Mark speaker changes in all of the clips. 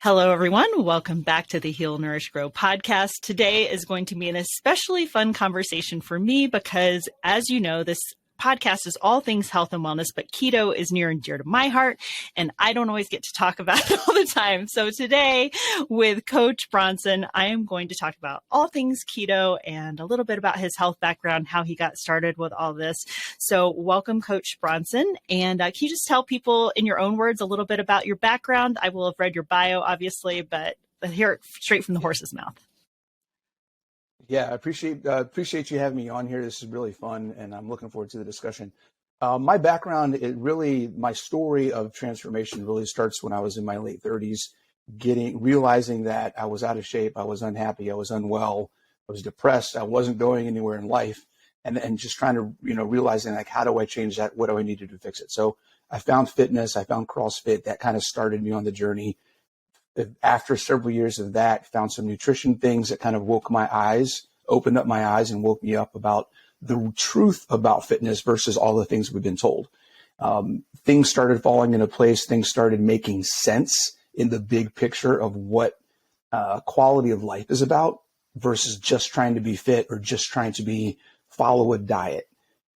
Speaker 1: Hello, everyone. Welcome back to the Heal, Nourish, Grow podcast. Today is going to be an especially fun conversation for me because, as you know, this podcast is all things health and wellness, but keto is near and dear to my heart, and I don't always get to talk about it all the time. So today with Coach Bronson, I am going to talk about all things keto and a little bit about his health background, how he got started with all this. So welcome, Coach Bronson. And can you just tell people in your own words a little bit about your background? I will have read your bio, obviously, but hear it straight from the horse's mouth.
Speaker 2: Yeah, I appreciate you having me on here. This is really fun, and I'm looking forward to the discussion. My background, my story of transformation really starts when I was in my late 30s, realizing that I was out of shape, I was unhappy, I was unwell, I was depressed, I wasn't going anywhere in life, and just trying to, realizing like, how do I change that? What do I need to do to fix it? So I found fitness, I found CrossFit, that kind of started me on the journey. After several years of that, found some nutrition things that kind of opened up my eyes and woke me up about the truth about fitness versus all the things we've been told. Things started falling into place. Things started making sense in the big picture of what quality of life is about versus just trying to be fit or just trying to follow a diet.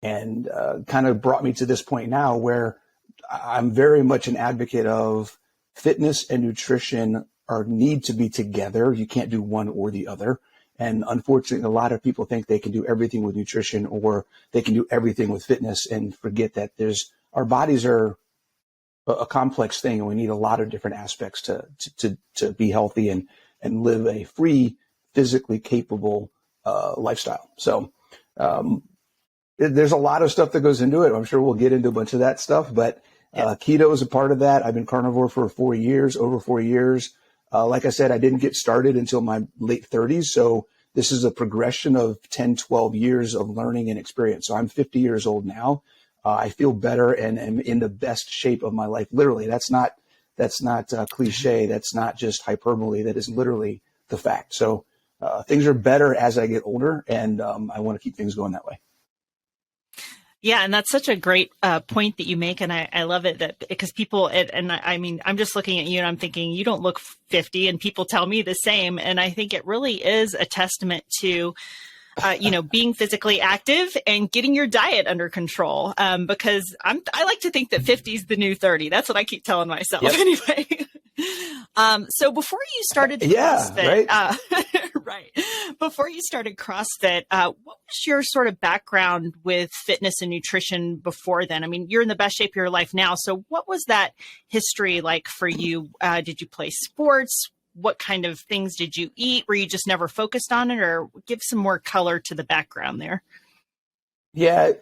Speaker 2: And kind of brought me to this point now where I'm very much an advocate of fitness and nutrition need to be together. You can't do one or the other. And unfortunately, a lot of people think they can do everything with nutrition or they can do everything with fitness and forget that our bodies are a complex thing, and we need a lot of different aspects to be healthy and live a free, physically capable lifestyle. So there's a lot of stuff that goes into it. I'm sure we'll get into a bunch of that stuff, but keto is a part of that. I've been carnivore for over 4 years. Like I said, I didn't get started until my late 30s. So this is a progression of 10, 12 years of learning and experience. So I'm 50 years old now. I feel better and am in the best shape of my life. Literally, that's not cliche. That's not just hyperbole. That is literally the fact. So things are better as I get older, and I want to keep things going that way.
Speaker 1: Yeah, and that's such a great point that you make, and I love it because people, I mean, I'm just looking at you and I'm thinking you don't look 50, and people tell me the same, and I think it really is a testament to, being physically active and getting your diet under control. Because I like to think that 50 is the new 30. That's what I keep telling myself anyway. So before you started CrossFit, right. Before you started CrossFit, what was your sort of background with fitness and nutrition before then? I mean, you're in the best shape of your life now. So what was that history like for you? Did you play sports? What kind of things did you eat? Were you just never focused on it, or give some more color to the background there?
Speaker 2: Yeah,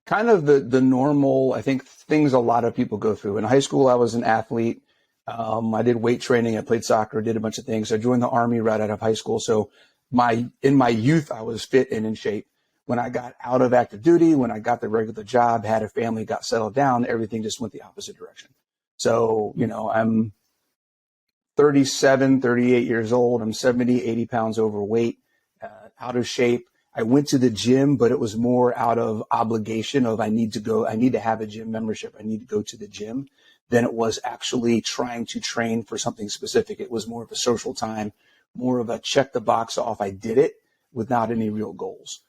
Speaker 2: kind of the normal, I think, things a lot of people go through. In high school, I was an athlete. I did weight training. I played soccer, did a bunch of things. I joined the Army right out of high school. So in my youth, I was fit and in shape. When I got out of active duty, when I got the regular job, had a family, got settled down, everything just went the opposite direction. So, I'm 37, 38 years old. I'm 70, 80 pounds overweight, out of shape. I went to the gym, but it was more out of obligation of I need to have a gym membership. I need to go to the gym than it was actually trying to train for something specific. It was more of a social time, more of a check the box off. I did it without any real goals.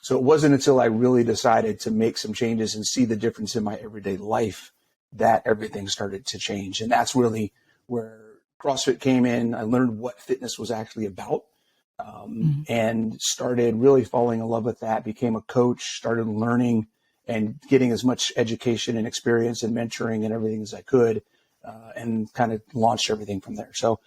Speaker 2: So it wasn't until I really decided to make some changes and see the difference in my everyday life that everything started to change. And that's really where CrossFit came in. I learned what fitness was actually about, and started really falling in love with that, became a coach, started learning and getting as much education and experience and mentoring and everything as I could, and kind of launched everything from there. So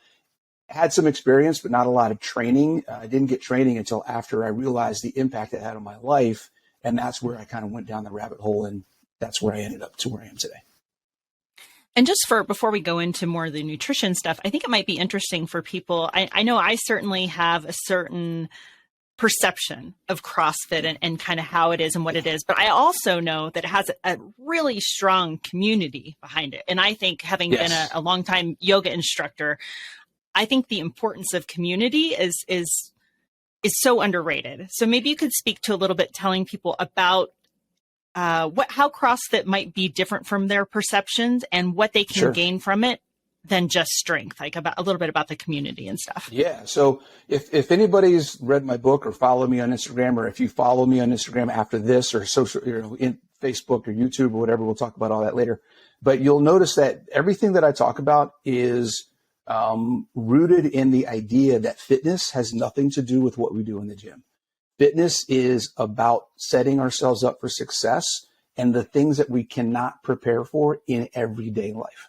Speaker 2: I had some experience, but not a lot of training. I didn't get training until after I realized the impact it had on my life. And that's where I kind of went down the rabbit hole. And that's where I ended up to where I am today.
Speaker 1: And just before we go into more of the nutrition stuff, I think it might be interesting for people. I know I certainly have a certain perception of CrossFit and kind of how it is and what it is, but I also know that it has a really strong community behind it. And I think, having been a longtime yoga instructor, I think the importance of community is so underrated. So maybe you could speak to a little bit, telling people about how CrossFit might be different from their perceptions and what they can gain from it than just strength, like about a little bit about the community and stuff.
Speaker 2: Yeah. So if anybody's read my book or follow me on Instagram, or if you follow me on Instagram after this, or social, in Facebook or YouTube or whatever, we'll talk about all that later. But you'll notice that everything that I talk about is rooted in the idea that fitness has nothing to do with what we do in the gym. Fitness is about setting ourselves up for success and the things that we cannot prepare for in everyday life.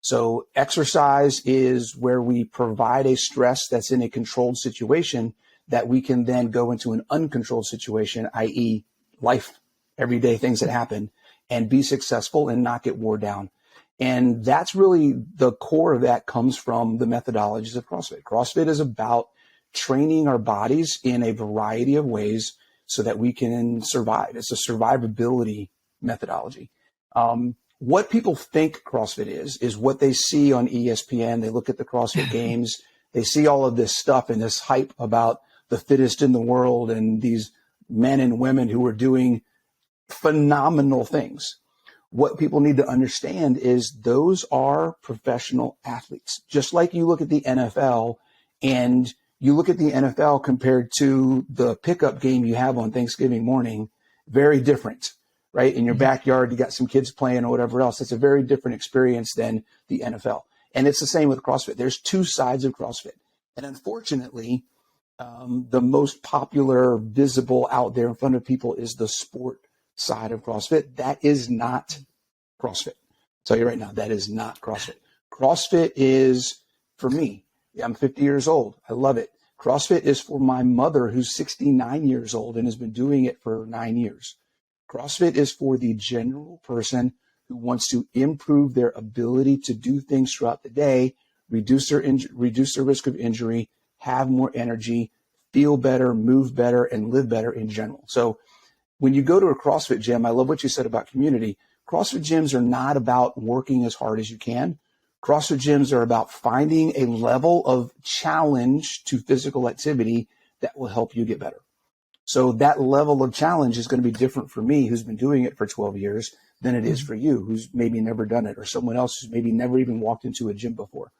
Speaker 2: So exercise is where we provide a stress that's in a controlled situation that we can then go into an uncontrolled situation, i.e. life, everyday things that happen, and be successful and not get wore down. And that's really the core of that comes from the methodologies of CrossFit. CrossFit is about training our bodies in a variety of ways so that we can survive. It's a survivability methodology. What people think CrossFit is what they see on ESPN. They look at the CrossFit games. They see all of this stuff and this hype about the fittest in the world and these men and women who are doing phenomenal things. What people need to understand is those are professional athletes. Just like you look at the NFL and you look at the NFL compared to the pickup game you have on Thanksgiving morning, very different. Right? In your backyard, you got some kids playing or whatever else. It's a very different experience than the NFL. And it's the same with CrossFit. There's two sides of CrossFit. And unfortunately, the most popular, visible out there in front of people is the sport side of CrossFit. That is not CrossFit. I'll tell you right now, that is not CrossFit. CrossFit is, for me, I'm 50 years old. I love it. CrossFit is for my mother who's 69 years old and has been doing it for 9 years. CrossFit is for the general person who wants to improve their ability to do things throughout the day, reduce their risk of injury, have more energy, feel better, move better, and live better in general. So when you go to a CrossFit gym, I love what you said about community. CrossFit gyms are not about working as hard as you can. CrossFit gyms are about finding a level of challenge to physical activity that will help you get better. So that level of challenge is going to be different for me, who's been doing it for 12 years, than it is for you, who's maybe never done it, or someone else who's maybe never even walked into a gym before.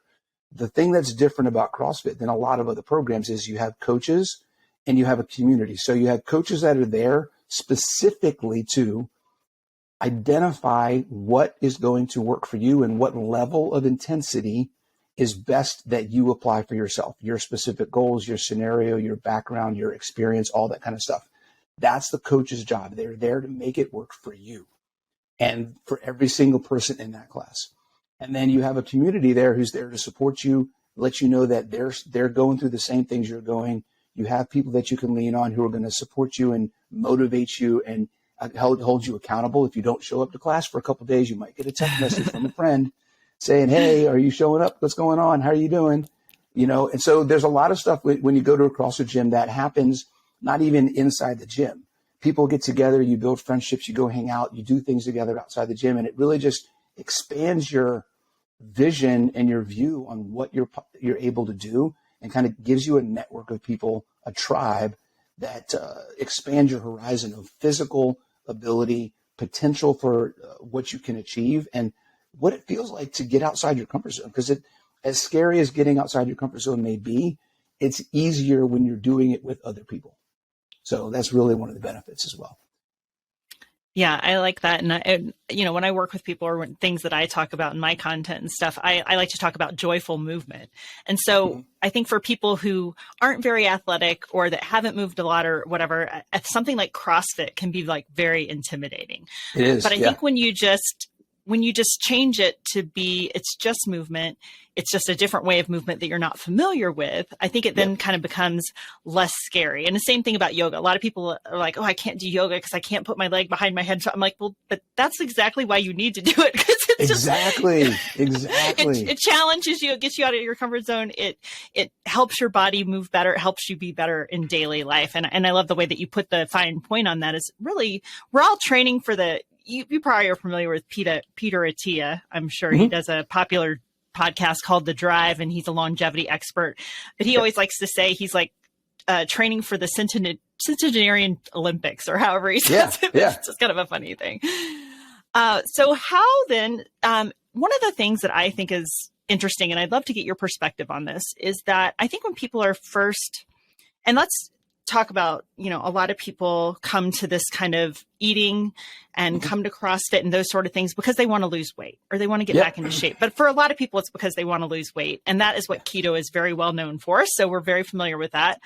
Speaker 2: The thing that's different about CrossFit than a lot of other programs is you have coaches and you have a community. So you have coaches that are there specifically to identify what is going to work for you and what level of intensity is best that you apply for yourself, your specific goals, your scenario, your background, your experience, all that kind of stuff. That's the coach's job. They're there to make it work for you and for every single person in that class. And then you have a community there who's there to support you, let you know that they're going through the same things you're going. You have people that you can lean on who are going to support you and motivate you and hold you accountable. If you don't show up to class for a couple of days, you might get a text message from a friend saying, hey, are you showing up? What's going on? How are you doing? And so there's a lot of stuff when you go to a CrossFit gym that happens not even inside the gym. People get together, you build friendships, you go hang out, you do things together outside the gym, and it really just expands your vision and your view on what you're able to do and kind of gives you a network of people, a tribe that expands your horizon of physical ability, potential for what you can achieve, and what it feels like to get outside your comfort zone. Because as scary as getting outside your comfort zone may be, it's easier when you're doing it with other people. So that's really one of the benefits as well.
Speaker 1: Yeah, I like that. And when I work with people or when things that I talk about in my content and stuff, I like to talk about joyful movement. And so I think for people who aren't very athletic or that haven't moved a lot or whatever, something like CrossFit can be like very intimidating.
Speaker 2: It is.
Speaker 1: But I think when you just change it to be, it's just movement, it's just a different way of movement that you're not familiar with, I think it then kind of becomes less scary. And the same thing about yoga. A lot of people are like, oh, I can't do yoga because I can't put my leg behind my head. So I'm like, well, but that's exactly why you need to do it. Because it's
Speaker 2: exactly.
Speaker 1: It challenges you. It gets you out of your comfort zone. It helps your body move better. It helps you be better in daily life. And I love the way that you put the fine point on that. Is really, we're all training for you probably are familiar with Peter Attia. I'm sure he does a popular podcast called The Drive, and he's a longevity expert. But he always likes to say he's like training for the centenarian Olympics, or however he says it. It's just kind of a funny thing. So how then, one of the things that I think is interesting, and I'd love to get your perspective on this, is that I think when people are first, and let's talk about, a lot of people come to this kind of eating and come to CrossFit and those sort of things because they want to lose weight or they want to get back into shape. But for a lot of people, it's because they want to lose weight. And that is what keto is very well known for. So we're very familiar with that.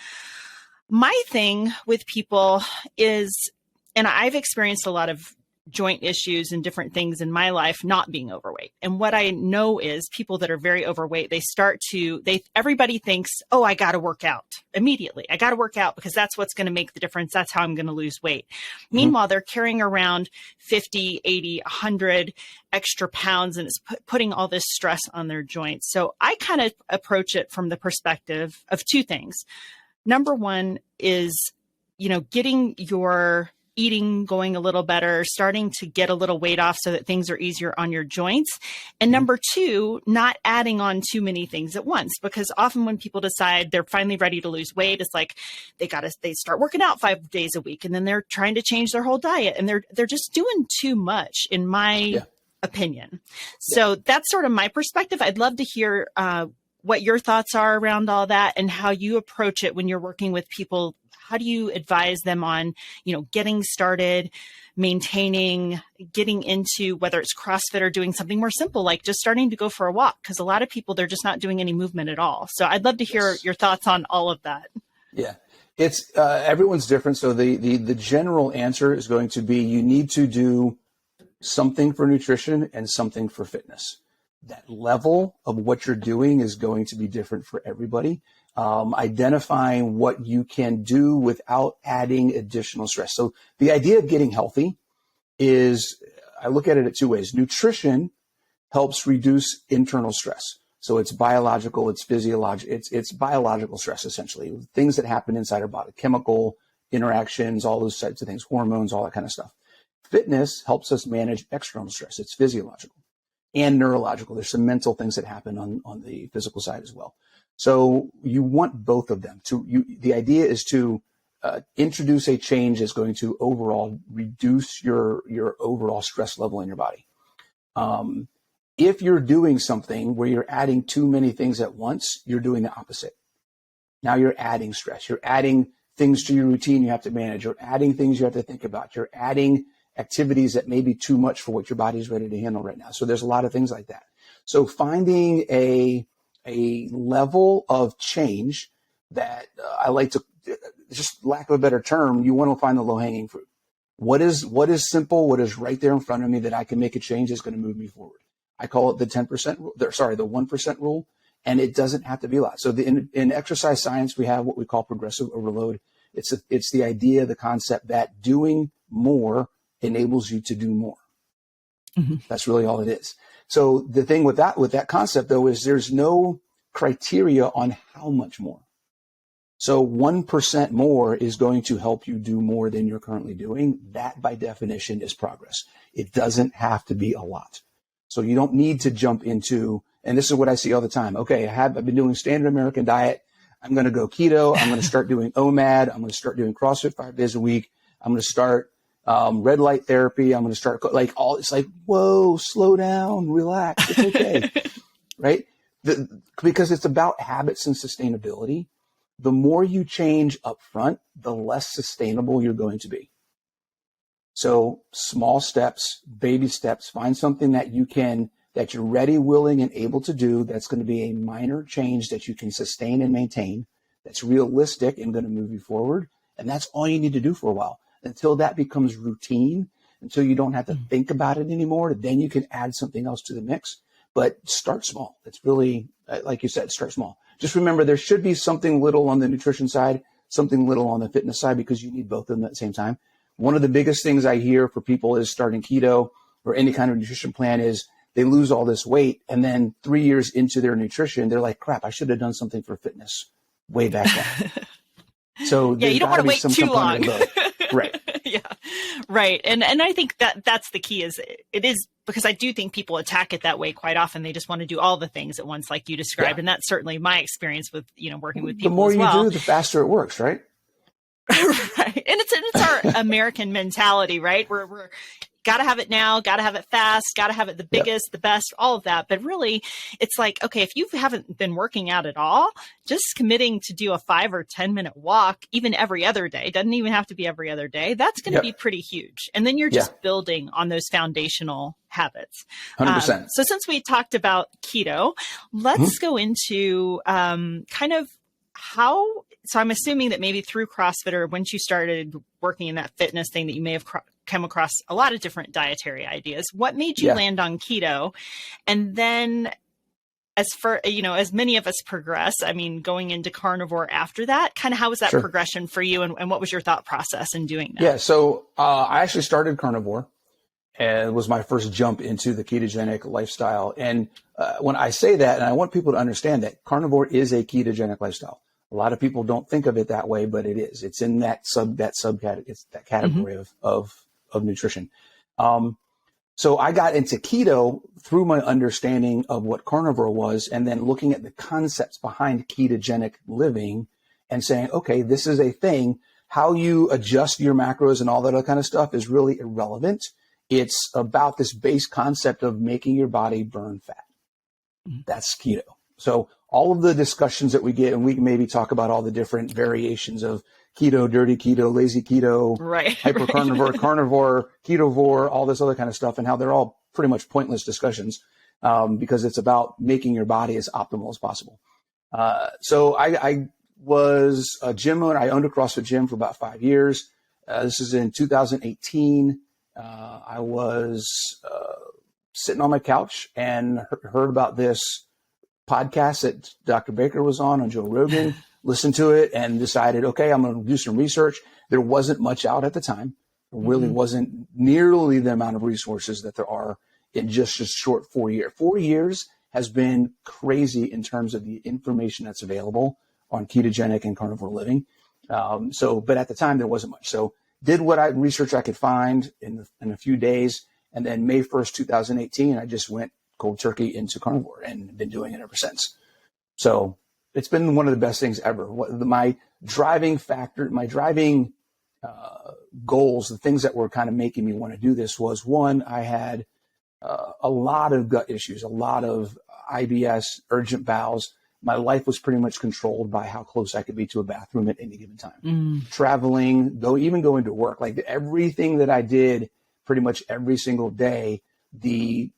Speaker 1: My thing with people is, and I've experienced a lot of joint issues and different things in my life not being overweight. And what I know is people that are very overweight, everybody thinks, oh, I got to work out immediately. I got to work out because that's what's going to make the difference. That's how I'm going to lose weight. Meanwhile, they're carrying around 50, 80, 100 extra pounds, and it's putting all this stress on their joints. So I kind of approach it from the perspective of two things. Number one is, getting your eating going a little better, starting to get a little weight off so that things are easier on your joints. And number two, not adding on too many things at once, because often when people decide they're finally ready to lose weight, it's like they start working out 5 days a week, and then they're trying to change their whole diet, and they're just doing too much, in my opinion. So that's sort of my perspective. I'd love to hear what your thoughts are around all that and how you approach it when you're working with people. How do you advise them on, getting started, maintaining, getting into whether it's CrossFit or doing something more simple, like just starting to go for a walk? Because a lot of people, they're just not doing any movement at all. So I'd love to hear your thoughts on all of that.
Speaker 2: Yeah, it's everyone's different. So the general answer is going to be you need to do something for nutrition and something for fitness. That level of what you're doing is going to be different for everybody. Identifying what you can do without adding additional stress. So the idea of getting healthy is, I look at it in two ways. Nutrition helps reduce internal stress. So it's biological, it's physiological, it's biological stress, essentially. Things that happen inside our body, chemical interactions, all those types of things, hormones, all that kind of stuff. Fitness helps us manage external stress. It's physiological and neurological. There's some mental things that happen on the physical side as well. So you want both of them. The idea is to introduce a change that's going to overall reduce your overall stress level in your body. If you're doing something where you're adding too many things at once, you're doing the opposite. Now you're adding stress. You're adding things to your routine you have to manage. You're adding things you have to think about. You're adding activities that may be too much for what your body's ready to handle right now. So there's a lot of things like that. So finding a level of change that I like to, just lack of a better term, you want to find the low-hanging fruit. What is simple, what is right there in front of me that I can make a change that's going to move me forward. I call it the 10% rule, the 1% rule, and it doesn't have to be a lot. So in exercise science, we have what we call progressive overload. It's the idea, the concept that doing more enables you to do more. Mm-hmm. That's really all it is. So the thing with that concept, though, is there's no criteria on how much more. So 1% more is going to help you do more than you're currently doing. That, by definition, is progress. It doesn't have to be a lot. So you don't need to jump into, and this is what I see all the time. Okay, I've been doing standard American diet. I'm going to go keto. I'm going to start doing OMAD. I'm going to start doing CrossFit 5 days a week. I'm going to start red light therapy. I'm going to start it's like, whoa, slow down, relax. It's okay. Right? Because it's about habits and sustainability. The more you change up front, the less sustainable you're going to be. So small steps, baby steps, find something that you're ready, willing, and able to do. That's going to be a minor change that you can sustain and maintain. That's realistic and going to move you forward. And that's all you need to do for a while until that becomes routine, until you don't have to think about it anymore. Then you can add something else to the mix, but start small. It's really, like you said, start small. Just remember, there should be something little on the nutrition side, something little on the fitness side, because you need both of them at the same time. One of the biggest things I hear for people is starting keto or any kind of nutrition plan is they lose all this weight. And then 3 years into their nutrition, they're like, crap, I should have done something for fitness way back then. So
Speaker 1: yeah, you don't want to wait too long.
Speaker 2: Right.
Speaker 1: Yeah. Right. And I think that's the key is it is because I do think people attack it that way quite often. They just want to do all the things at once, like you described. Yeah. And that's certainly my experience with, working with people.
Speaker 2: The more
Speaker 1: as well.
Speaker 2: you do, the faster it works, right?
Speaker 1: Right. And it's our American mentality, right? We're got to have it now, got to have it fast, got to have it the biggest, the best, all of that. But really, it's like, okay, if you haven't been working out at all, just committing to do a 5 or 10-minute walk, even every other day, doesn't even have to be every other day, that's going to be pretty huge. And then you're just building on those foundational habits.
Speaker 2: 100%.
Speaker 1: So since we talked about keto, let's go into kind of how, so I'm assuming that maybe through CrossFit or once you started working in that fitness thing that you may have come across a lot of different dietary ideas. What made you land on keto? And then as for, as many of us progress, I mean, going into carnivore after that, kind of how was that progression for you? And what was your thought process in doing that?
Speaker 2: Yeah. So I actually started carnivore, and it was my first jump into the ketogenic lifestyle. And when I say that, and I want people to understand that carnivore is a ketogenic lifestyle. A lot of people don't think of it that way, but it is. It's in that subcategory. It's that category of nutrition. So I got into keto through my understanding of what carnivore was, and then looking at the concepts behind ketogenic living and saying, okay, this is a thing. How you adjust your macros and all that other kind of stuff is really irrelevant. It's about this base concept of making your body burn fat. That's keto. So all of the discussions that we get, and we can maybe talk about all the different variations of keto, dirty keto, lazy keto, hypercarnivore, carnivore, ketovore, all this other kind of stuff, and how they're all pretty much pointless discussions because it's about making your body as optimal as possible. So I was a gym owner. I owned a CrossFit gym for about 5 years. This is in 2018. I was sitting on my couch and heard about this podcast that Dr. Baker was on Joe Rogan, listened to it and decided, okay, I'm going to do some research. There wasn't much out at the time. There really wasn't nearly the amount of resources that there are in just a short 4 years. 4 years has been crazy in terms of the information that's available on ketogenic and carnivore living. But at the time there wasn't much. So did what research I could find in a few days. And then May 1st, 2018, I just went cold turkey into carnivore and been doing it ever since. So it's been one of the best things ever. My driving factor, my driving goals, the things that were kind of making me want to do this was, one, I had a lot of gut issues, a lot of IBS, urgent bowels. My life was pretty much controlled by how close I could be to a bathroom at any given time. Traveling, even going to work, like everything that I did pretty much every single day, the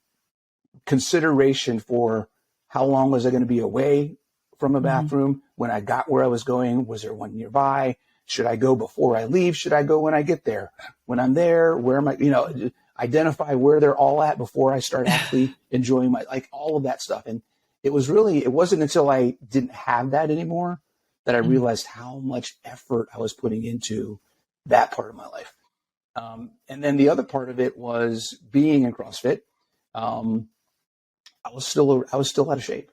Speaker 2: consideration for how long was I going to be away from a bathroom? When I got where I was going, was there one nearby? Should I go before I leave? Should I go when I get there? When I'm there, where am I, identify where they're all at before I start actually enjoying all of that stuff. And it wasn't until I didn't have that anymore that I realized how much effort I was putting into that part of my life. And then the other part of it was being in CrossFit. I was still out of shape.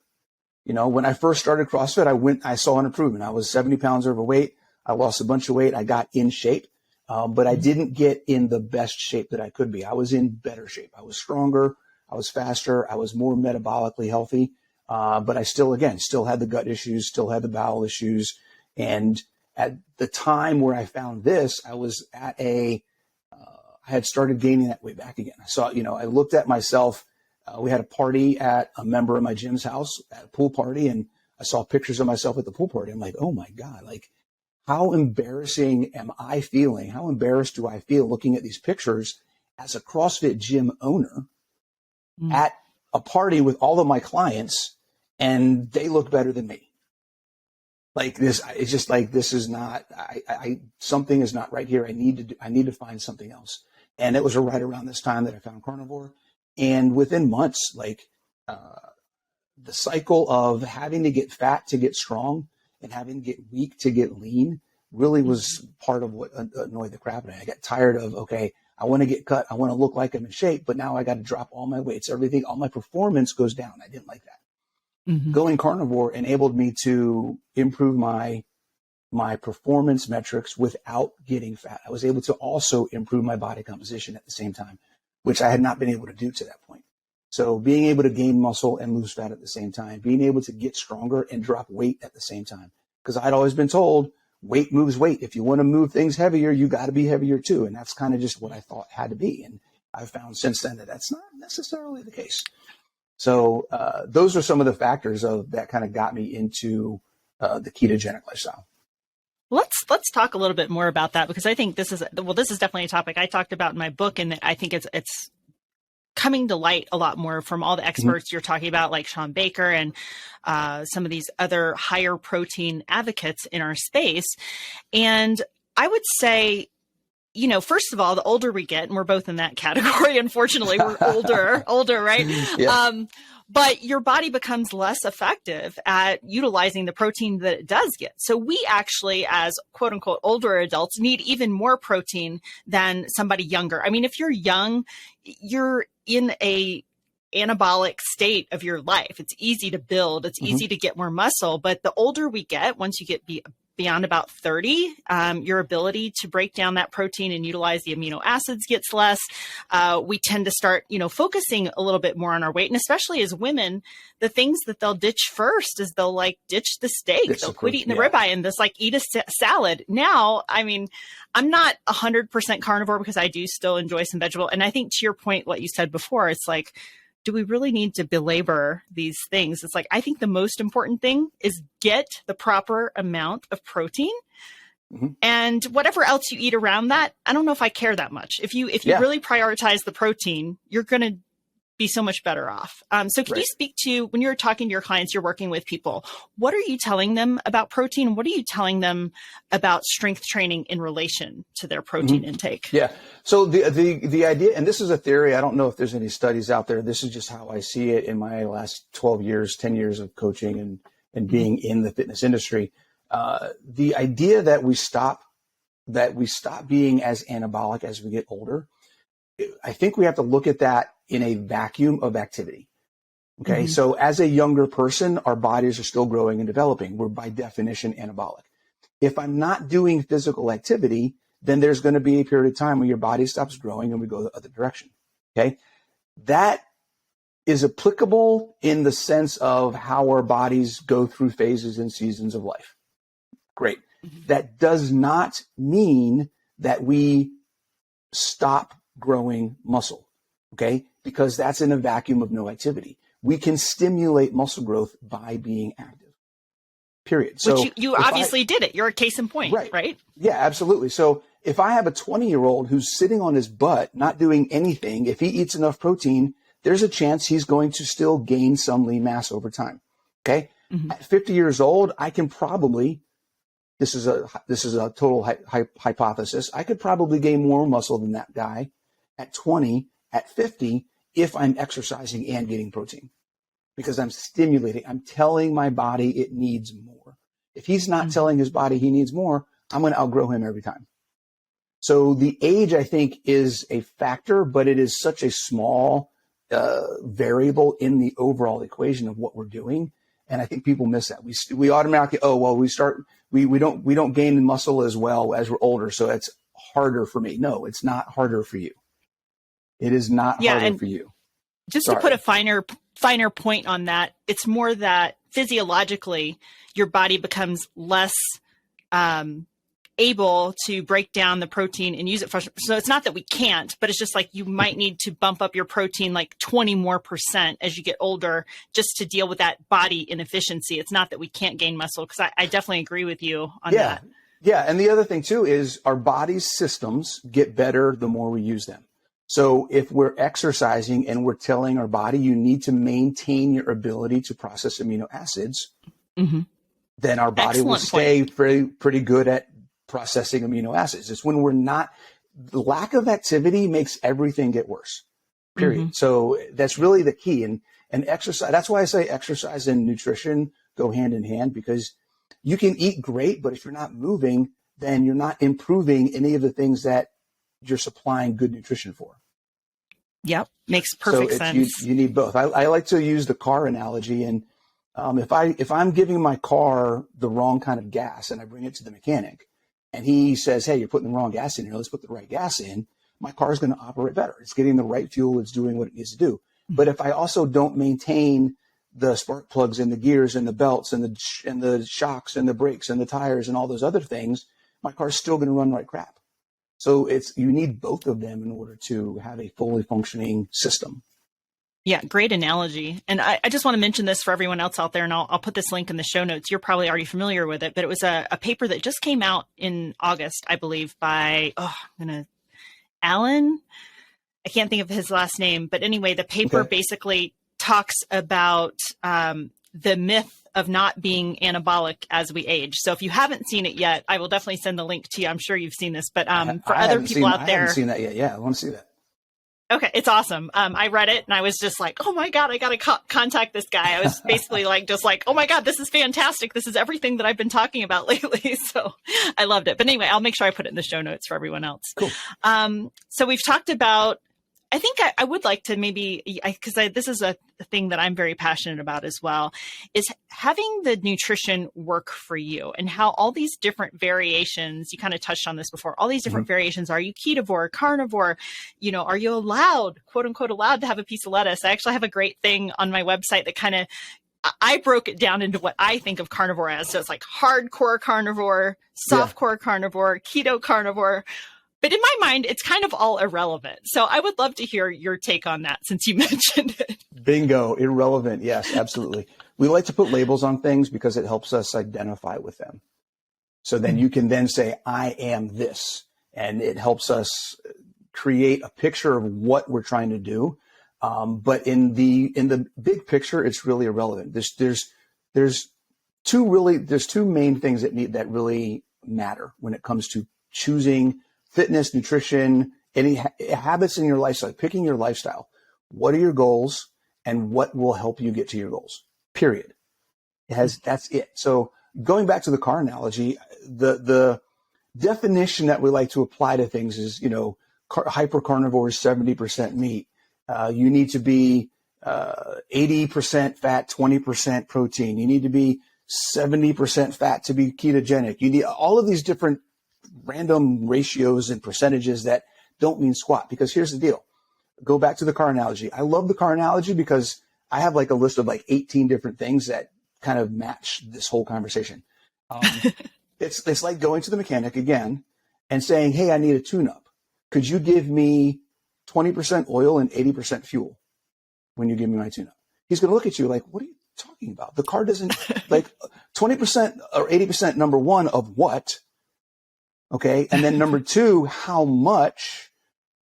Speaker 2: When I first started CrossFit, I saw an improvement. I was 70 pounds overweight. I lost a bunch of weight. I got in shape, but I didn't get in the best shape that I could be. I was in better shape. I was stronger. I was faster. I was more metabolically healthy. But I still had the gut issues, still had the bowel issues. And at the time where I found this, I was at I had started gaining that weight back again. I saw, I looked at myself. We had a party at a member of my gym's house, at a pool party, and I saw pictures of myself at the pool party. I'm like, oh my God, how embarrassing am I feeling? How embarrassed do I feel looking at these pictures as a CrossFit gym owner at a party with all of my clients, and they look better than me? It's just this is not, something is not right here. I need to find something else. And it was right around this time that I found carnivore. And within months, the cycle of having to get fat to get strong and having to get weak to get lean really was part of what annoyed the crap out of me. I got tired of, okay, I want to get cut. I want to look like I'm in shape, but now I got to drop all my weights. Everything, all my performance goes down. I didn't like that. Going carnivore enabled me to improve my performance metrics without getting fat. I was able to also improve my body composition at the same time, which I had not been able to do to that point. So being able to gain muscle and lose fat at the same time, being able to get stronger and drop weight at the same time. Because I'd always been told weight moves weight. If you want to move things heavier, you got to be heavier too. And that's kind of just what I thought had to be. And I've found since then that that's not necessarily the case. So those are some of the factors that kind of got me into the ketogenic lifestyle.
Speaker 1: Let's talk a little bit more about that, because I think this is definitely a topic I talked about in my book, and I think it's coming to light a lot more from all the experts you're talking about, like Sean Baker and some of these other higher protein advocates in our space. And I would say, first of all, the older we get, and we're both in that category, unfortunately, we're older, right? Yeah. But your body becomes less effective at utilizing the protein that it does get. So we actually, as quote unquote older adults, need even more protein than somebody younger. I mean, if you're young, you're in a anabolic state of your life. It's easy to build. It's easy to get more muscle. But the older we get, once you get beyond about 30, your ability to break down that protein and utilize the amino acids gets less. We tend to start, focusing a little bit more on our weight. And especially as women, the things that they'll ditch first is they'll ditch the steak. They'll quit eating the ribeye and just eat a salad. Now, I mean, I'm not 100% carnivore because I do still enjoy some vegetable. And I think to your point, what you said before, it's do we really need to belabor these things? It's I think the most important thing is get the proper amount of protein, and whatever else you eat around that, I don't know if I care that much. If you really prioritize the protein, you're going to be so much better off. So can you speak to, when you're talking to your clients, you're working with people, what are you telling them about protein? What are you telling them about strength training in relation to their protein intake? Yeah.
Speaker 2: So the idea, and this is a theory, I don't know if there's any studies out there. This is just how I see it in my last 10 years of coaching and being in the fitness industry. The idea that we stop being as anabolic as we get older, I think we have to look at that in a vacuum of activity. Okay. So as a younger person, our bodies are still growing and developing. We're by definition anabolic. If I'm not doing physical activity, then there's going to be a period of time when your body stops growing and we go the other direction. Okay. That is applicable in the sense of how our bodies go through phases and seasons of life. Great. That does not mean that we stop growing muscle. Okay. Because that's in a vacuum of no activity. We can stimulate muscle growth by being active. Period. So
Speaker 1: which you obviously did it. You're a case in point, right?
Speaker 2: Yeah, absolutely. So if I have a 20-year-old who's sitting on his butt, not doing anything, if he eats enough protein, there's a chance he's going to still gain some lean mass over time. Okay. At 50 years old, I can probably, this is a total hypothesis, I could probably gain more muscle than that guy at 20, at 50, if I'm exercising and getting protein, because I'm stimulating, I'm telling my body it needs more. If he's not telling his body he needs more, I'm going to outgrow him every time. So the age, I think, is a factor, but it is such a small variable in the overall equation of what we're doing. And I think people miss that. We automatically, we don't gain muscle as well as we're older, so it's harder for me. No, it's not harder for you. It is not harder for you.
Speaker 1: Just to put a finer point on that, it's more that physiologically your body becomes less able to break down the protein and use it for. So it's not that we can't, but it's just you might need to bump up your protein 20% more as you get older, just to deal with that body inefficiency. It's not that we can't gain muscle, because I definitely agree with you on that.
Speaker 2: Yeah. And the other thing too is our body's systems get better the more we use them. So if we're exercising and we're telling our body, you need to maintain your ability to process amino acids, then our body will stay pretty good at processing amino acids. It's when we're not, the lack of activity makes everything get worse, period. So that's really the key. And exercise, that's why I say exercise and nutrition go hand in hand, because you can eat great, but if you're not moving, then you're not improving any of the things that you're supplying good nutrition for.
Speaker 1: Yep. Makes perfect sense.
Speaker 2: You need both. I like to use the car analogy. And if I'm giving my car the wrong kind of gas and I bring it to the mechanic and he says, hey, you're putting the wrong gas in here, let's put the right gas in, my car is going to operate better. It's getting the right fuel. It's doing what it needs to do. But if I also don't maintain the spark plugs and the gears and the belts and the shocks and the brakes and the tires and all those other things, my car's still going to run like crap. So you need both of them in order to have a fully functioning system.
Speaker 1: Yeah, great analogy. And I just want to mention this for everyone else out there, and I'll put this link in the show notes. You're probably already familiar with it, but it was a paper that just came out in August, I believe, by Alan. I can't think of his last name, but anyway, the paper basically talks about the myth of not being anabolic as we age. So if you haven't seen it yet, I will definitely send the link to you. I'm sure you've seen this, but for other people out there,
Speaker 2: I haven't seen that yet. Yeah, I want to see that.
Speaker 1: Okay, it's awesome. I read it and I was just like, oh my God, I got to contact this guy. I was basically oh my God, this is fantastic. This is everything that I've been talking about lately. So I loved it. But anyway, I'll make sure I put it in the show notes for everyone else.
Speaker 2: Cool.
Speaker 1: So we've talked about, I think I would like to maybe, because this is a thing that I'm very passionate about as well, is having the nutrition work for you and how all these different variations, you kind of touched on this before, all these different variations. Are you ketovore, carnivore? Are you allowed, quote unquote, allowed to have a piece of lettuce? I actually have a great thing on my website that kind of, I broke it down into what I think of carnivore as. So it's like hardcore carnivore, softcore carnivore, keto carnivore. But in my mind, it's kind of all irrelevant. So I would love to hear your take on that since you mentioned it.
Speaker 2: Bingo. Irrelevant. Yes, absolutely. We like to put labels on things because it helps us identify with them. So then you can then say, I am this. And it helps us create a picture of what we're trying to do. But in the big picture, it's really irrelevant. There's two main things that really matter when it comes to choosing fitness, nutrition, any habits in your lifestyle, picking your lifestyle. What are your goals and what will help you get to your goals? Period. That's it. So going back to the car analogy, the definition that we like to apply to things is, hyper carnivore is 70% meat. You need to be 80% fat, 20% protein. You need to be 70% fat to be ketogenic. You need all of these different random ratios and percentages that don't mean squat. Because here's the deal. Go back to the car analogy. I love the car analogy because I have like a list of like 18 different things that kind of match this whole conversation. It's like going to the mechanic again and saying, hey, I need a tune-up. Could you give me 20% oil and 80% fuel when you give me my tune-up? He's going to look at you like, what are you talking about? The car doesn't like 20% or 80%, number one, of what? Okay. And then number two, how much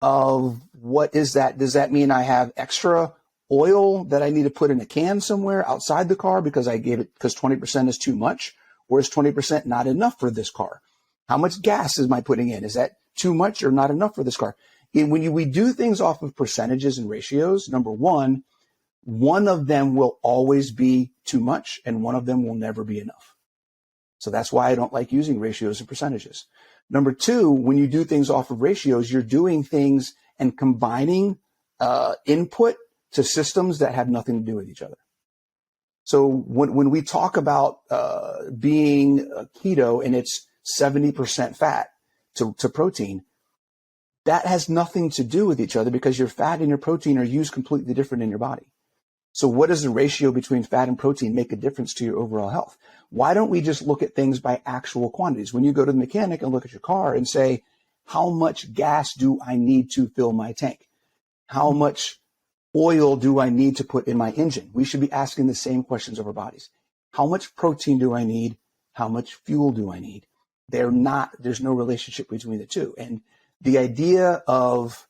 Speaker 2: of what is that? Does that mean I have extra oil that I need to put in a can somewhere outside the car because I gave it because 20% is too much? Or is 20% not enough for this car? How much gas am I putting in? Is that too much or not enough for this car? And when we do things off of percentages and ratios, number one of them will always be too much and one of them will never be enough. So that's why I don't like using ratios and percentages. Number two, when you do things off of ratios, you're doing things and combining input to systems that have nothing to do with each other. So when we talk about being keto and it's 70% fat to protein, that has nothing to do with each other because your fat and your protein are used completely different in your body. So what does the ratio between fat and protein make a difference to your overall health? Why don't we just look at things by actual quantities? When you go to the mechanic and look at your car and say, how much gas do I need to fill my tank? How much oil do I need to put in my engine? We should be asking the same questions of our bodies. How much protein do I need? How much fuel do I need? There's no relationship between the two. And the idea of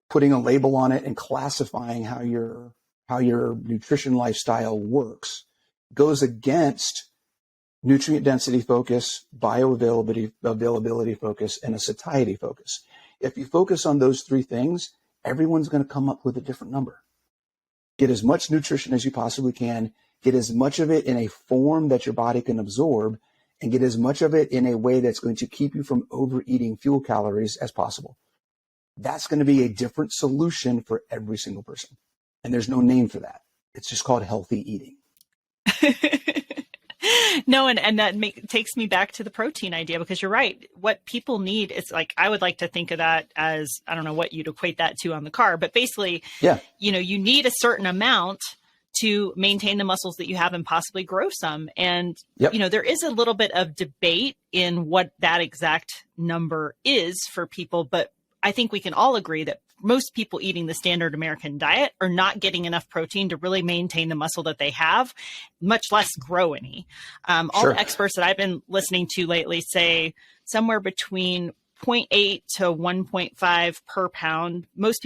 Speaker 2: putting a label on it and classifying how your nutrition lifestyle works goes against nutrient density focus, bioavailability focus, and a satiety focus. If you focus on those three things, everyone's going to come up with a different number. Get as much nutrition as you possibly can, get as much of it in a form that your body can absorb, and get as much of it in a way that's going to keep you from overeating fuel calories as possible. That's going to be a different solution for every single person. And there's no name for that. It's just called healthy eating.
Speaker 1: No, and that takes me back to the protein idea, because you're right. What people need is like, I would like to think of that as, I don't know what you'd equate that to on the car, but basically, you need a certain amount to maintain the muscles that you have and possibly grow some. And, there is a little bit of debate in what that exact number is for people, but I think we can all agree that most people eating the standard American diet are not getting enough protein to really maintain the muscle that they have, much less grow any. All the experts that I've been listening to lately say somewhere between 0.8 to 1.5 per pound. Most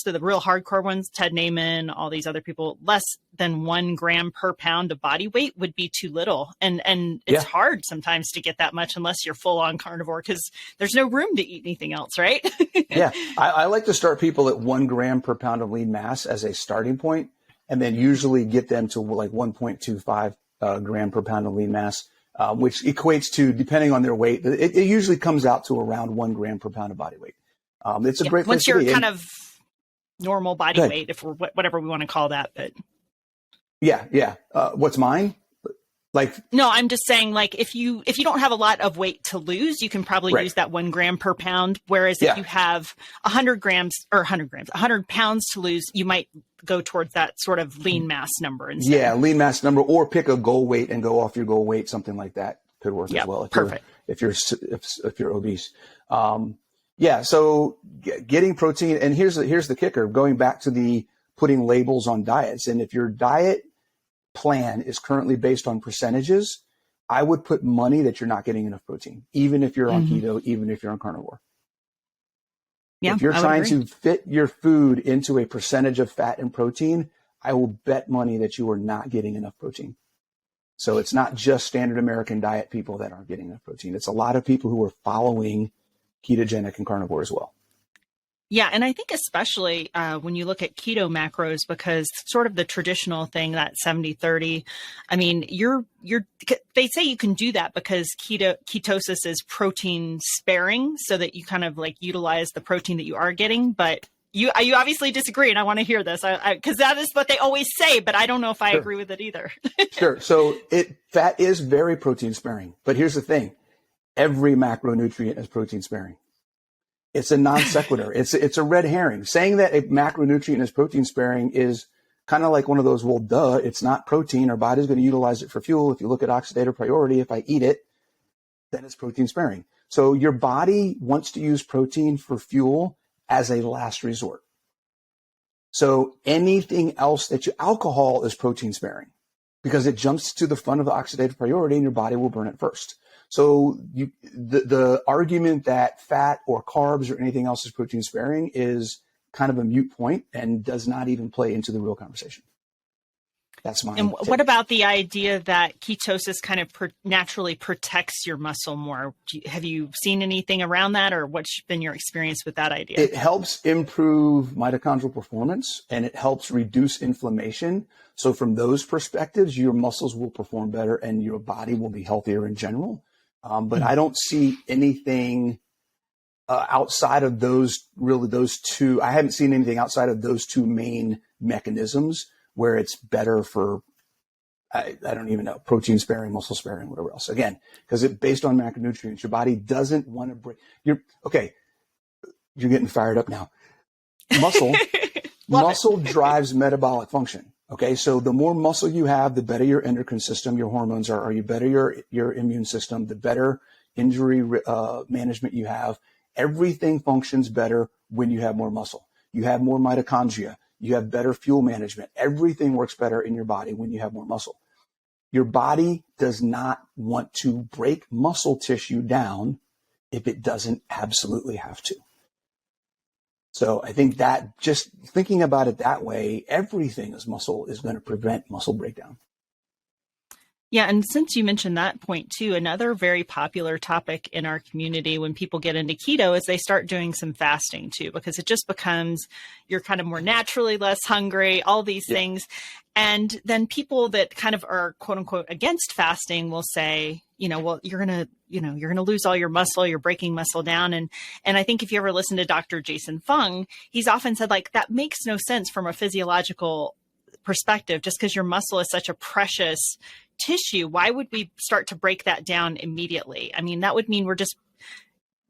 Speaker 1: of the real hardcore ones, Ted Naiman, all these other people, less than 1 gram per pound of body weight would be too little. And it's hard sometimes to get that much unless you're full on carnivore because there's no room to eat anything else, right?
Speaker 2: Yeah. I like to start people at 1 gram per pound of lean mass as a starting point, and then usually get them to like 1.25 gram per pound of lean mass. Which equates to, depending on their weight, it usually comes out to around 1 gram per pound of body weight. It's a great place to be.
Speaker 1: Once you're kind of normal body weight, if we're whatever we want to call that. But
Speaker 2: yeah. What's mine?
Speaker 1: No, I'm just saying, like, if you don't have a lot of weight to lose, you can probably use that 1 gram per pound. Whereas if you have 100 pounds to lose, you might go towards that sort of lean mass number instead. Yeah,
Speaker 2: lean mass number, or pick a goal weight and go off your goal weight. Something like that could work as well. If you're obese. So getting protein, and here's the kicker. Going back to the putting labels on diets, and if your diet plan is currently based on percentages, I would put money that you're not getting enough protein, even if you're on keto, even if you're on carnivore. Yeah, if you're trying to fit your food into a percentage of fat and protein, I will bet money that you are not getting enough protein. So it's not just standard American diet people that aren't getting enough protein. It's a lot of people who are following ketogenic and carnivore as well.
Speaker 1: Yeah. And I think especially when you look at keto macros, because sort of the traditional thing, that 70-30, I mean, they say you can do that because ketosis is protein sparing so that you kind of like utilize the protein that you are getting. But you obviously disagree, and I want to hear this because that is what they always say, but I don't know if I agree with it either.
Speaker 2: Sure. So fat is very protein sparing, but here's the thing. Every macronutrient is protein sparing. It's a non sequitur. It's a red herring. Saying that a macronutrient is protein sparing is kind of like one of those, well, duh, it's not protein. Our body's going to utilize it for fuel. If you look at oxidative priority, if I eat it, then it's protein sparing. So your body wants to use protein for fuel as a last resort. So anything else alcohol is protein sparing because it jumps to the front of the oxidative priority and your body will burn it first. So the argument that fat or carbs or anything else is protein sparing is kind of a moot point and does not even play into the real conversation. That's my
Speaker 1: And what about the idea that ketosis kind of naturally protects your muscle more? Have you seen anything around that, or what's been your experience with that idea?
Speaker 2: It helps improve mitochondrial performance and it helps reduce inflammation. So from those perspectives, your muscles will perform better and your body will be healthier in general. But I don't see anything outside of those two. I haven't seen anything outside of those two main mechanisms where it's better for, I don't even know, protein sparing, muscle sparing, whatever else. Again, because it's based on macronutrients. Your body doesn't want to break. You're getting fired up now. Muscle drives metabolic function. Okay, so the more muscle you have, the better your endocrine system, your hormones are you better your immune system, the better injury management you have. Everything functions better when you have more muscle. You have more mitochondria. You have better fuel management. Everything works better in your body when you have more muscle. Your body does not want to break muscle tissue down if it doesn't absolutely have to. So I think that just thinking about it that way, everything is muscle is going to prevent muscle breakdown.
Speaker 1: Yeah. And since you mentioned that point too, another very popular topic in our community when people get into keto is they start doing some fasting too, because it just becomes you're kind of more naturally less hungry, all these things. And then people that kind of are quote unquote against fasting will say, well, you're going to lose all your muscle, you're breaking muscle down. And I think if you ever listen to Dr. Jason Fung, he's often said like, that makes no sense from a physiological perspective, just because your muscle is such a precious tissue. Why would we start to break that down immediately? I mean, that would mean we're just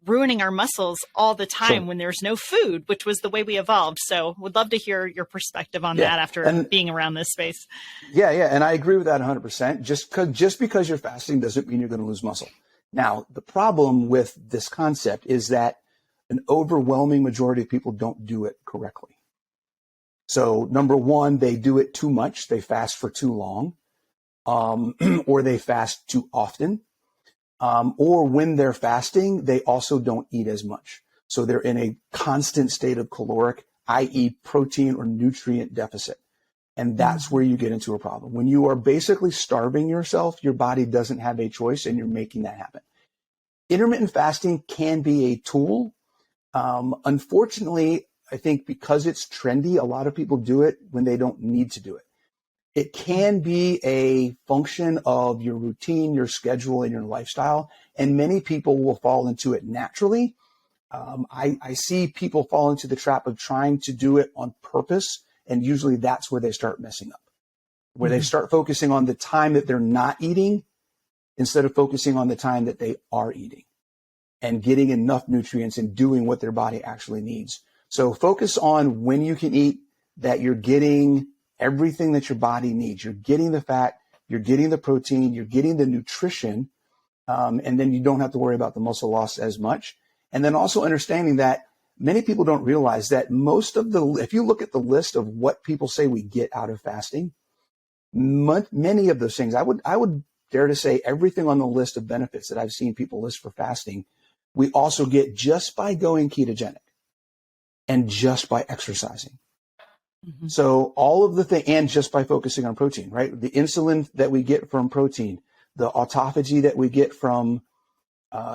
Speaker 1: ruining our muscles all the time when there's no food, which was the way we evolved. So would love to hear your perspective on that after being around this space.
Speaker 2: Yeah. And I agree with that 100%. Just because you're fasting doesn't mean you're going to lose muscle. Now, the problem with this concept is that an overwhelming majority of people don't do it correctly. So number one, they do it too much. They fast for too long, or they fast too often. Or when they're fasting, they also don't eat as much. So they're in a constant state of caloric, i.e. protein or nutrient deficit. And that's where you get into a problem. When you are basically starving yourself, your body doesn't have a choice and you're making that happen. Intermittent fasting can be a tool. Unfortunately, I think because it's trendy, a lot of people do it when they don't need to do it. It can be a function of your routine, your schedule, and your lifestyle. And many people will fall into it naturally. I see people fall into the trap of trying to do it on purpose. And usually that's where they start messing up, where they start focusing on the time that they're not eating instead of focusing on the time that they are eating and getting enough nutrients and doing what their body actually needs. So focus on when you can eat, that you're getting everything that your body needs. You're getting the fat, you're getting the protein, you're getting the nutrition, and then you don't have to worry about the muscle loss as much. And then also understanding that many people don't realize that if you look at the list of what people say we get out of fasting, many of those things, I would dare to say everything on the list of benefits that I've seen people list for fasting, we also get just by going ketogenic and just by exercising. So all of the things, and just by focusing on protein, right? The insulin that we get from protein, the autophagy that we get from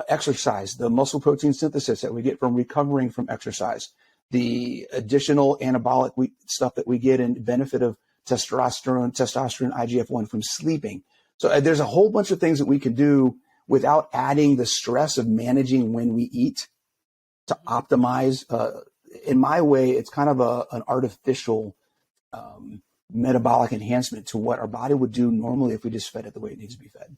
Speaker 2: exercise, the muscle protein synthesis that we get from recovering from exercise, the additional anabolic stuff that we get in benefit of testosterone, IGF-1 from sleeping. So there's a whole bunch of things that we can do without adding the stress of managing when we eat to optimize. In my way, it's kind of an artificial metabolic enhancement to what our body would do normally if we just fed it the way it needs to be fed.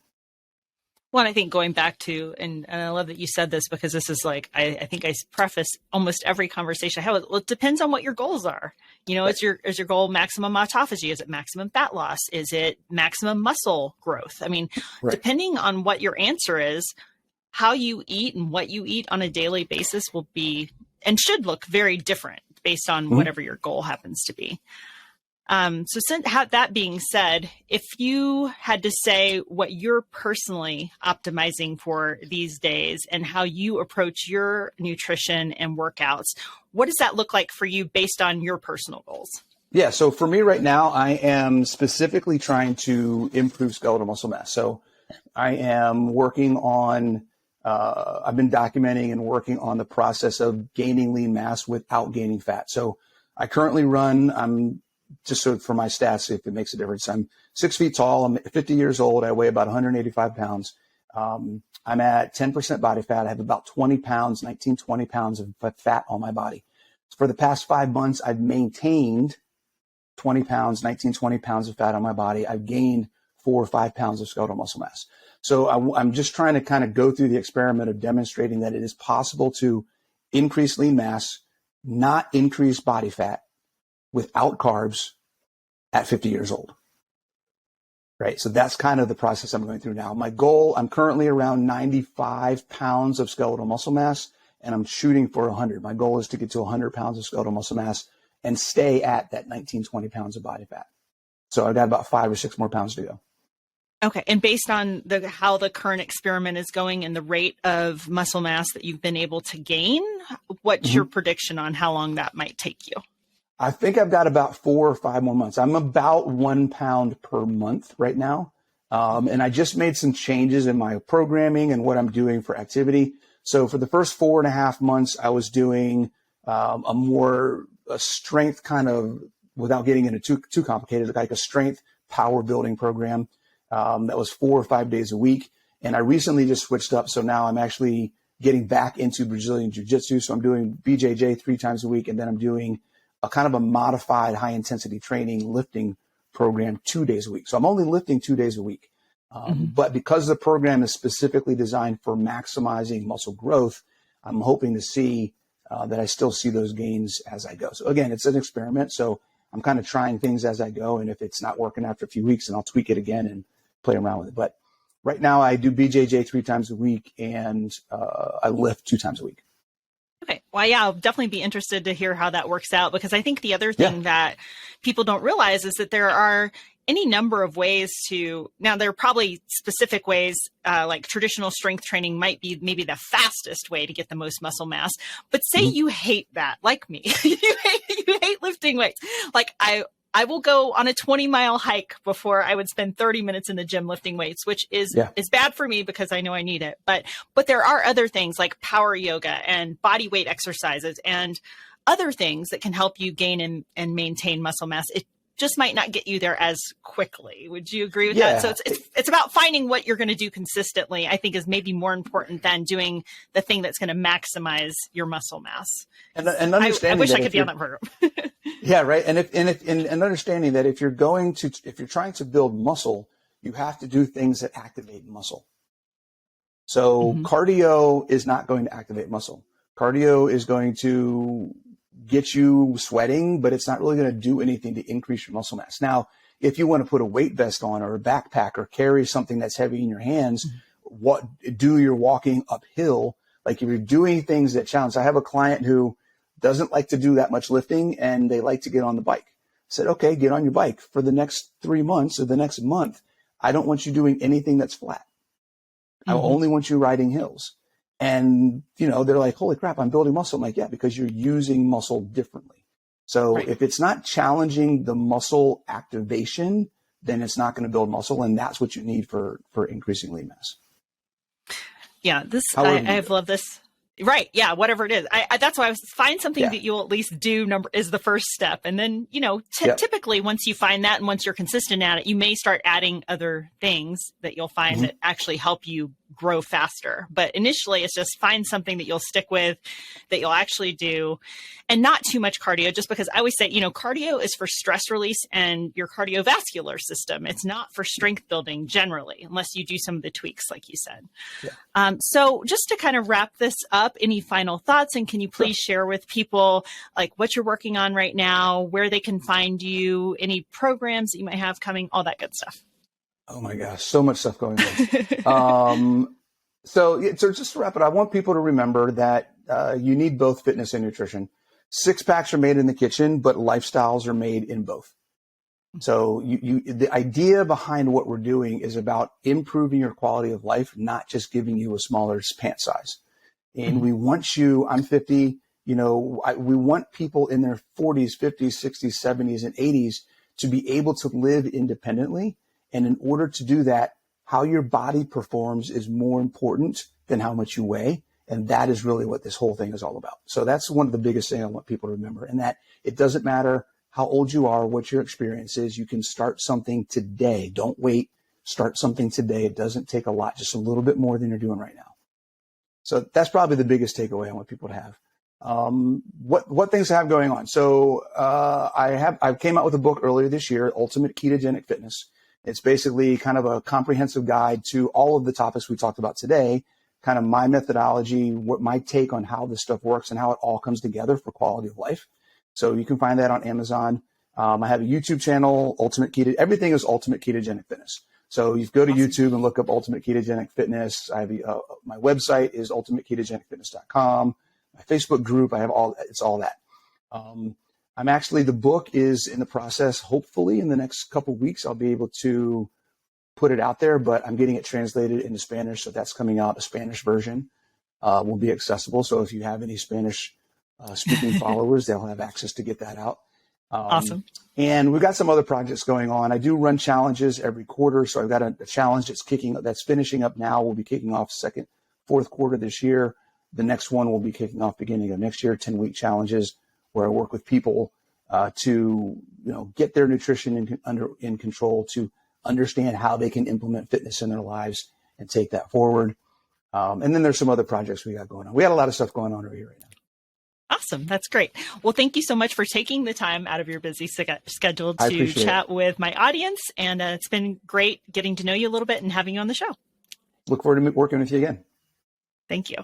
Speaker 1: Well, I think going back to, and I love that you said this, because this is like, I think I preface almost every conversation I have. Well, it depends on what your goals are. You know, is your goal maximum autophagy? Is it maximum fat loss? Is it maximum muscle growth? I mean, depending on what your answer is, how you eat and what you eat on a daily basis will be and should look very different based on whatever your goal happens to be. So that being said, if you had to say what you're personally optimizing for these days and how you approach your nutrition and workouts, what does that look like for you based on your personal goals?
Speaker 2: Yeah. So for me right now, I am specifically trying to improve skeletal muscle mass. So I am working on, I've been documenting and working on the process of gaining lean mass without gaining fat. So I currently run, just so for my stats, if it makes a difference, I'm 6 feet tall. I'm 50 years old. I weigh about 185 pounds. I'm at 10% body fat. I have about 20 pounds, 20 pounds of fat on my body. For the past 5 months, I've maintained 20 pounds, 20 pounds of fat on my body. I've gained 4 or 5 pounds of skeletal muscle mass. So I'm just trying to kind of go through the experiment of demonstrating that it is possible to increase lean mass, not increase body fat, without carbs at 50 years old, right? So that's kind of the process I'm going through now. My goal, I'm currently around 95 pounds of skeletal muscle mass, and I'm shooting for 100. My goal is to get to 100 pounds of skeletal muscle mass and stay at that 20 pounds of body fat. So I've got about 5 or 6 more pounds to go.
Speaker 1: Okay. And based on how the current experiment is going and the rate of muscle mass that you've been able to gain, what's your prediction on how long that might take you?
Speaker 2: I think I've got about 4 or 5 more months. I'm about 1 pound per month right now. And I just made some changes in my programming and what I'm doing for activity. So for the first 4.5 months, I was doing a strength kind of, without getting into too complicated, like a strength power building program that was 4 or 5 days a week. And I recently just switched up. So now I'm actually getting back into Brazilian Jiu-Jitsu. So I'm doing BJJ 3 times a week, and then I'm doing a kind of a modified high intensity training lifting program 2 days a week. So I'm only lifting 2 days a week. But because the program is specifically designed for maximizing muscle growth, I'm hoping to see that I still see those gains as I go. So again, it's an experiment. So I'm kind of trying things as I go. And if it's not working after a few weeks, then I'll tweak it again and play around with it. But Right now I do BJJ 3 times a week, and I lift 2 times a week.
Speaker 1: Okay. Well, yeah, I'll definitely be interested to hear how that works out, because I think the other
Speaker 2: Yeah.
Speaker 1: thing that people don't realize is that there are any number of ways now there are probably specific ways, like traditional strength training might be maybe the fastest way to get the most muscle mass. But say you hate that, like me, you hate lifting weights. Like I will go on a 20-mile hike before I would spend 30 minutes in the gym lifting weights, which is bad for me because I know I need it. But there are other things like power yoga and body weight exercises and other things that can help you gain and maintain muscle mass. It just might not get you there as quickly. Would you agree with that? So it's about finding what you're going to do consistently, I think, is maybe more important than doing the thing that's going to maximize your muscle mass.
Speaker 2: And understanding
Speaker 1: I wish I could be on that program.
Speaker 2: Yeah, right. And understanding that if you're trying to build muscle, you have to do things that activate muscle. So cardio is not going to activate muscle. Cardio is going to get you sweating, but it's not really going to do anything to increase your muscle mass. Now, if you want to put a weight vest on or a backpack or carry something that's heavy in your hands, do your walking uphill. Like if you're doing things that challenge. I have a client who doesn't like to do that much lifting, and they like to get on the bike. I said, okay, get on your bike for the next 3 months or the next month. I don't want you doing anything that's flat. I only want you riding hills. And, they're like, holy crap, I'm building muscle. I'm like, yeah, because you're using muscle differently. So if it's not challenging the muscle activation, then it's not going to build muscle. And that's what you need for increasing lean mass.
Speaker 1: Yeah, I've loved this. Right. Yeah. Whatever it is. That's why I was find something that you'll at least do is the first step. And then, typically once you find that and once you're consistent at it, you may start adding other things that you'll find that actually help you grow faster. But initially it's just find something that you'll stick with, that you'll actually do, and not too much cardio, just because I always say, cardio is for stress release and your cardiovascular system. It's not for strength building generally, unless you do some of the tweaks, like you said. Yeah. So just to kind of wrap this up, any final thoughts? And can you please share with people like what you're working on right now, where they can find you, any programs that you might have coming, all that good stuff?
Speaker 2: Oh my gosh, so much stuff going on. So just to wrap it up, I want people to remember that you need both fitness and nutrition. 6-packs are made in the kitchen, but lifestyles are made in both. So the idea behind what we're doing is about improving your quality of life, not just giving you a smaller pant size. And we want you, I'm 50, we want people in their 40s, 50s, 60s, 70s, and 80s to be able to live independently. And in order to do that, how your body performs is more important than how much you weigh. And that is really what this whole thing is all about. So that's one of the biggest things I want people to remember, and that it doesn't matter how old you are, what your experience is. You can start something today. Don't wait. Start something today. It doesn't take a lot, just a little bit more than you're doing right now. So that's probably the biggest takeaway I want people to have. What things I have going on? So I came out with a book earlier this year, Ultimate Ketogenic Fitness. It's basically kind of a comprehensive guide to all of the topics we talked about today, kind of my methodology, what my take on how this stuff works and how it all comes together for quality of life. So you can find that on Amazon. I have a YouTube channel, everything is Ultimate Ketogenic Fitness. So you go to YouTube and look up Ultimate Ketogenic Fitness. I have my website is ultimateketogenicfitness.com. My Facebook group, it's all that. The book is in the process. Hopefully in the next couple of weeks, I'll be able to put it out there, but I'm getting it translated into Spanish. So that's coming out. A Spanish version will be accessible. So if you have any Spanish speaking followers, they'll have access to get that out.
Speaker 1: Awesome.
Speaker 2: And we've got some other projects going on. I do run challenges every quarter. So I've got a challenge that's finishing up now. We'll be kicking off fourth quarter this year. The next one will be kicking off beginning of next year, 10-week challenges where I work with people to get their nutrition in control, to understand how they can implement fitness in their lives and take that forward. And then there's some other projects we got going on. We got a lot of stuff going on over here right now.
Speaker 1: Awesome. That's great. Well, thank you so much for taking the time out of your busy schedule to chat with my audience. And it's been great getting to know you a little bit and having you on the show.
Speaker 2: Look forward to working with you again.
Speaker 1: Thank you.